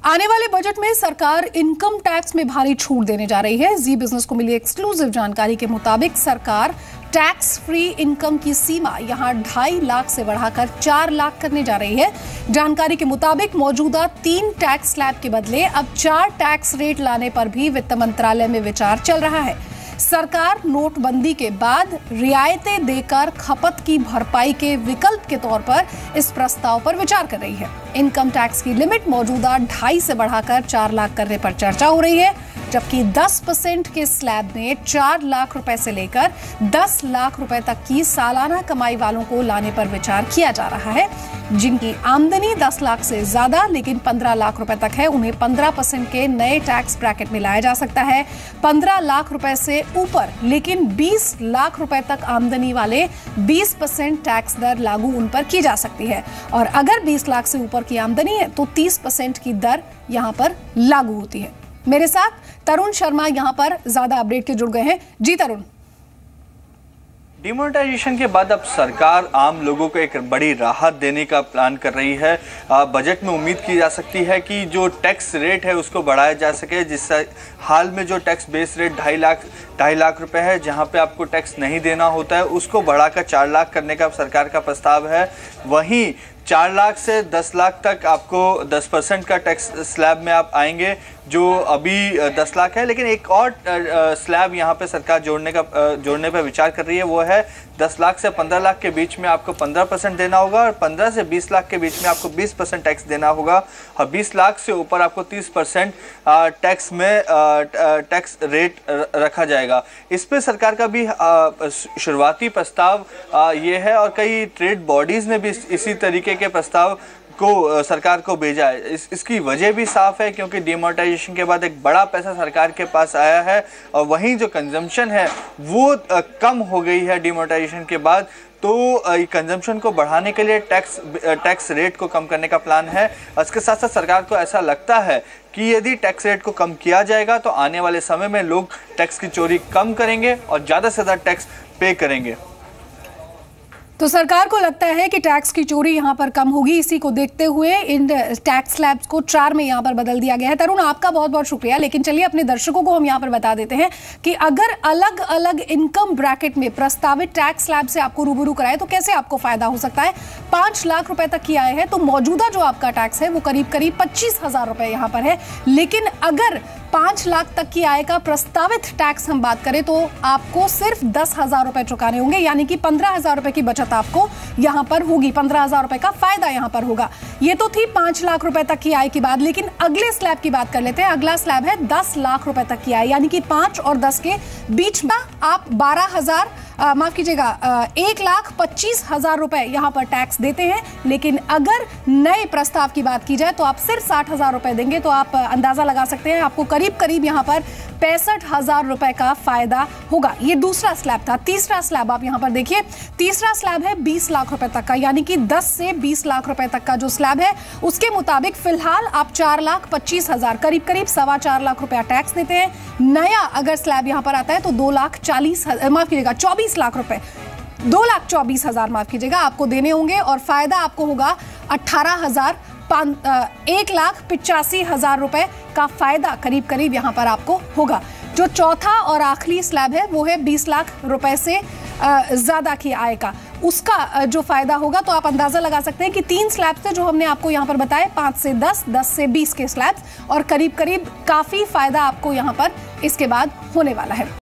आने वाले बजट में सरकार इनकम टैक्स में भारी छूट देने जा रही है। जी बिजनेस को मिली एक्सक्लूसिव जानकारी के मुताबिक सरकार टैक्स फ्री इनकम की सीमा यहां 2.5 लाख से बढ़ाकर 4 लाख करने जा रही है। जानकारी के मुताबिक मौजूदा 3 टैक्स स्लैब के बदले अब 4 टैक्स रेट लाने पर भी वित्त मंत्रालय में विचार चल रहा है। सरकार नोटबंदी के बाद रियायतें देकर खपत की भरपाई के विकल्प के तौर पर इस प्रस्ताव पर विचार कर रही है। इनकम टैक्स की लिमिट मौजूदा 2.5 से बढ़ाकर 4 लाख करने पर चर्चा हो रही है, जबकि 10% के स्लैब में 4 लाख रुपए से लेकर 10 लाख रुपए तक की सालाना कमाई वालों को लाने पर विचार किया जा रहा है। जिनकी आमदनी 10 लाख से ज्यादा लेकिन 15 लाख रुपए तक है, उन्हें 15% के नए टैक्स ब्रैकेट में लाया जा सकता है। 15 लाख रुपए से ऊपर लेकिन 20 लाख रुपए तक आमदनी वाले 20% टैक्स दर लागू उन पर की जा सकती है, और अगर 20 लाख से ऊपर की आमदनी है तो 30% की दर यहां पर लागू होती है। मेरे साथ तरुण शर्मा यहां पर ज्यादा अपडेट के जुड़ गए हैं। जी तरुण। डिमोनेटाइजेशन के बाद अब सरकार आम लोगों को एक बड़ी राहत देने का प्लान कर रही है। बजट में उम्मीद की जा सकती है कि जो टैक्स रेट है उसको बढ़ाया जा सके, जिससे हाल में जो टैक्स बेस रेट 2.5 लाख रुपए है, जहां पे आपको टैक्स नहीं देना होता है, उसको बढ़ाकर 4 लाख करने का सरकार का प्रस्ताव है। वहीं 4 लाख से 10 लाख तक आपको 10% का टैक्स स्लैब में आप आएंगे, जो अभी 10 लाख है। लेकिन एक और स्लैब यहाँ पे सरकार जोड़ने पर विचार कर रही है, वो है 10 लाख से 15 लाख के बीच में आपको 15% देना होगा, और 15 से 20 लाख के बीच में आपको 20% टैक्स देना होगा, और 20 लाख से ऊपर आपको 30% टैक्स में टैक्स रेट रखा जाएगा। इस पे सरकार का भी शुरुआती प्रस्ताव ये है, और कई ट्रेड बॉडीज ने भी इसी तरीके के प्रस्ताव को सरकार को भेजा है। इसकी वजह भी साफ है, क्योंकि डिमोनेटाइजेशन के बाद एक बड़ा पैसा सरकार के पास आया है, और वहीं जो कंजम्पशन है वो कम हो गई है डिमोनेटाइजेशन के बाद। तो कंजम्पशन को बढ़ाने के लिए टैक्स रेट को कम करने का प्लान है। इसके साथ साथ सरकार को ऐसा लगता है कि यदि टैक्स रेट को कम किया जाएगा तो आने वाले समय में लोग टैक्स की चोरी कम करेंगे और ज़्यादा से ज़्यादा टैक्स पे करेंगे। तो सरकार को लगता है कि टैक्स की चोरी यहां पर कम होगी। इसी को देखते हुए इन टैक्स स्लैब्स को 4 में यहां पर बदल दिया गया है। तरुण, आपका बहुत बहुत शुक्रिया। लेकिन चलिए अपने दर्शकों को हम यहां पर बता देते हैं कि अगर अलग अलग इनकम ब्रैकेट में प्रस्तावित टैक्स स्लैब से आपको रूबरू कराए तो कैसे आपको फायदा हो सकता है। 5 लाख रुपए तक की आय है तो मौजूदा जो आपका टैक्स है वो करीब 25,000 रुपए यहां पर है। लेकिन अगर 5 लाख तक की आय का प्रस्तावित टैक्स हम बात करें तो आपको सिर्फ 10,000 रुपए चुकाने होंगे, यानी कि 15,000 रुपए की बचत आपको यहां पर होगी। 15,000 रुपए का फायदा यहां पर होगा। ये तो थी 5 लाख रुपए तक की आय की बात, लेकिन अगले स्लैब की बात कर लेते हैं। अगला स्लैब है 10 लाख रुपए तक की आय, यानी कि 5 और 10 के बीच में आप 1,25,000 रुपए यहां पर टैक्स देते हैं। लेकिन अगर नए प्रस्ताव की बात की जाए तो आप सिर्फ 60,000 रुपए देंगे, तो आप अंदाजा लगा सकते हैं आपको करीब यहां पर 65,000 रुपए का फायदा होगा। ये दूसरा स्लैब था। तीसरा स्लैब आप यहां पर देखिए, तीसरा स्लैब है 20 लाख रुपए तक का, यानी कि 10 से 20 लाख रुपए तक का जो स्लैब है उसके मुताबिक फिलहाल आप 4,25,000 करीब 4.25 लाख रुपया टैक्स देते हैं। नया अगर स्लैब यहां पर आता है तो 24 लाख रुपए 2,24,000 माफ कीजिएगा आपको देने होंगे, और फायदा आपको होगा 1,85,000 रुपए का फायदा करीब यहां पर आपको होगा। जो चौथा और आखिरी स्लैब है वो है 20 लाख रुपए से ज्यादा की आय का, उसका जो फायदा होगा तो आप अंदाजा लगा सकते हैं कि 3 स्लैब थे जो हमने आपको यहां पर बताए, 5 से 10, 10 से 20 के स्लैब, और करीब काफी फायदा आपको यहां पर इसके बाद होने वाला है।